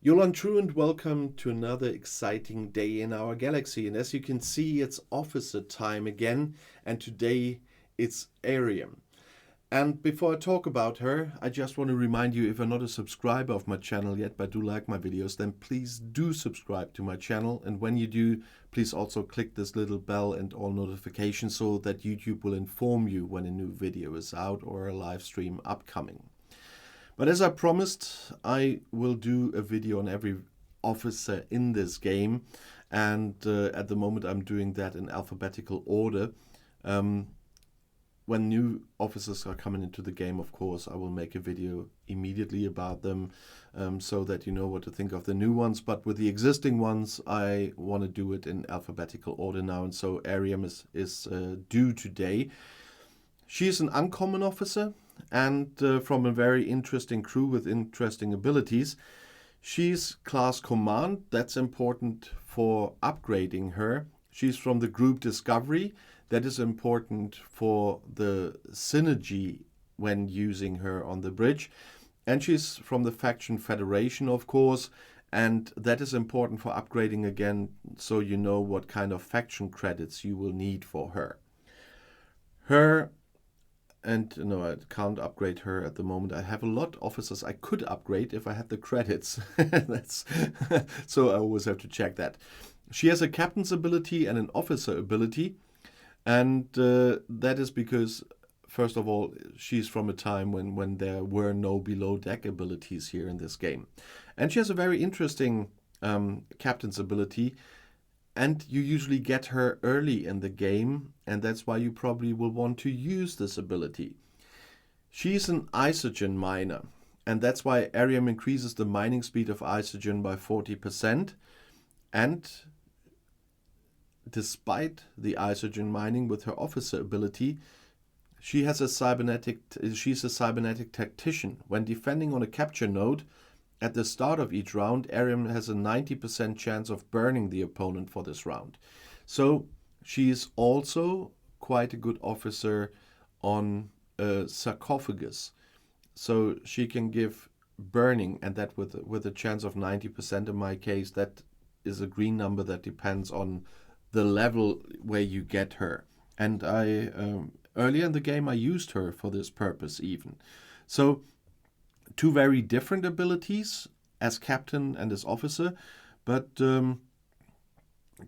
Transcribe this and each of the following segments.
Yolan True and welcome to another exciting day in our galaxy. And as you can see, it's officer time again, and today it's Airiam. And before I talk about her, I just want to remind you, if you're not a subscriber of my channel yet but do like my videos, then please do subscribe to my channel. And when you do, please also click this little bell and all notifications so that YouTube will inform you when a new video is out or a live stream upcoming. But as I promised, I will do a video on every officer in this game, and at the moment I'm doing that in alphabetical order. When new officers are coming into the game, of course, I will make a video immediately about them, so that you know what to think of the new ones. But with the existing ones, I want to do it in alphabetical order now, and so Airiam is due today. She is an uncommon officer, and from a very interesting crew with interesting abilities. She's class command. That's important for upgrading her. She's from the group Discovery. That is important for the synergy when using her on the bridge. And she's from the faction Federation, of course, and that is important for upgrading again, so you know what kind of faction credits you will need for her. And no, I can't upgrade her at the moment. I have a lot of officers I could upgrade if I had the credits. So I always have to check that. She has a captain's ability and an officer ability. And that is because, first of all, she's from a time when there were no below deck abilities here in this game. And she has a very interesting captain's ability. And you usually get her early in the game, and that's why you probably will want to use this ability. She's an isogen miner, and that's why Airiam increases the mining speed of isogen by 40%. And despite the isogen mining with her officer ability, she's a cybernetic tactician. When defending on a capture node, at the start of each round, Airiam has a 90% chance of burning the opponent for this round. So she is also quite a good officer on a sarcophagus. So she can give burning, and that with a chance of 90% in my case. That is a green number that depends on the level where you get her. And I earlier in the game I used her for this purpose even. So two very different abilities as captain and as officer, but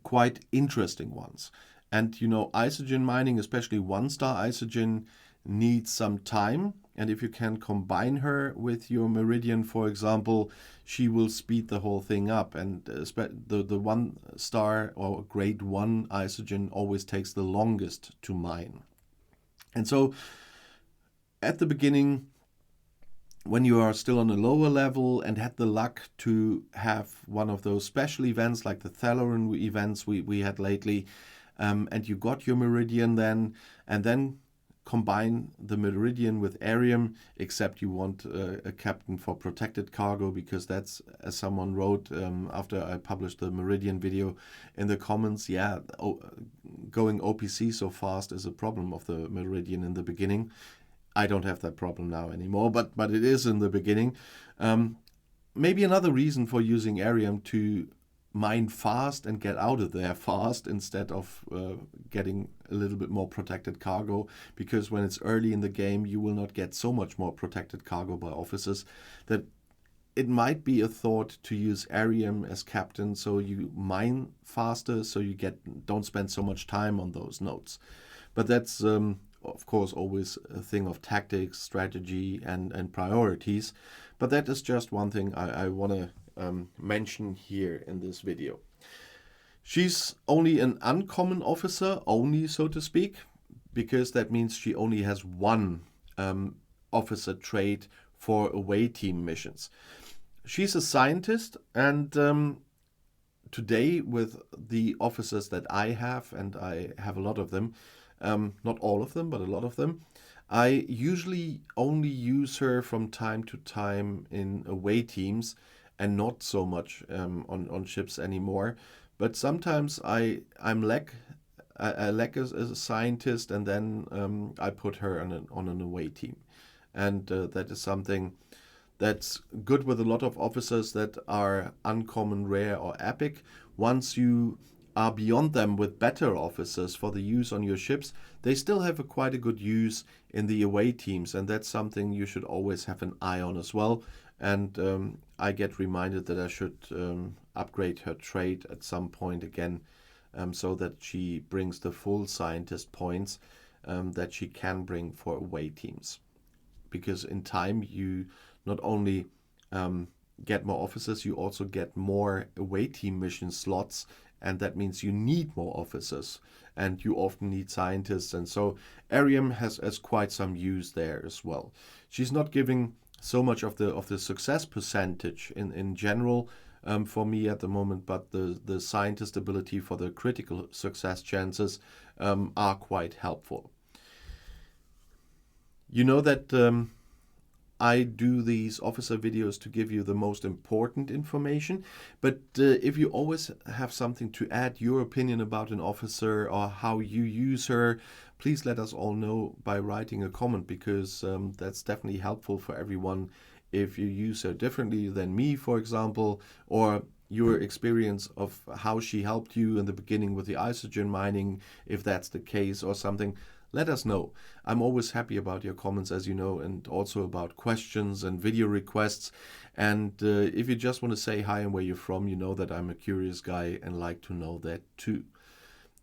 quite interesting ones. And you know, isogen mining, especially 1-star isogen, needs some time. And if you can combine her with your Meridian, for example, she will speed the whole thing up. And the 1-star or grade 1 isogen always takes the longest to mine. And so at the beginning, when you are still on a lower level and had the luck to have one of those special events like the Thalaran events we had lately, and you got your Meridian then, and then combine the Meridian with Airiam, except you want a captain for protected cargo, because that's, as someone wrote after I published the Meridian video in the comments, yeah, going OPC so fast is a problem of the Meridian in the beginning. I don't have that problem now anymore, but it is in the beginning. Maybe another reason for using Airiam to mine fast and get out of there fast instead of getting a little bit more protected cargo, because when it's early in the game you will not get so much more protected cargo by officers, that it might be a thought to use Airiam as captain, so you mine faster, so you don't spend so much time on those nodes. But that's of course always a thing of tactics, strategy, and priorities. But that is just one thing I want to mention here in this video. She's only an uncommon officer, only so to speak, because that means she only has one officer trait for away team missions. She's a scientist, and today with the officers that I have, and I have a lot of them, not all of them, but a lot of them, I usually only use her from time to time in away teams and not so much on ships anymore. But sometimes I lack as a scientist, and then I put her on an away team. And that is something That's good with a lot of officers that are uncommon, rare, or epic. Once you are beyond them with better officers for the use on your ships, they still have quite a good use in the away teams, and that's something you should always have an eye on as well. And I get reminded that I should upgrade her trait at some point again, so that she brings the full scientist points that she can bring for away teams. Because in time, you not only get more officers, you also get more away team mission slots, and that means you need more officers, and you often need scientists, and so Airiam has quite some use there as well. She's not giving so much of the success percentage in general for me at the moment, but the scientist ability for the critical success chances are quite helpful. You know that I do these officer videos to give you the most important information, but if you always have something to add, your opinion about an officer or how you use her, please let us all know by writing a comment, because that's definitely helpful for everyone. If you use her differently than me, for example, or your experience of how she helped you in the beginning with the isogen mining, if that's the case or something, let us know. I'm always happy about your comments, as you know, and also about questions and video requests. And if you just want to say hi and where you're from, you know that I'm a curious guy and like to know that too.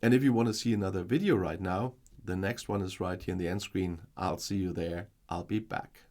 And if you want to see another video right now, the next one is right here in the end screen. I'll see you there. I'll be back.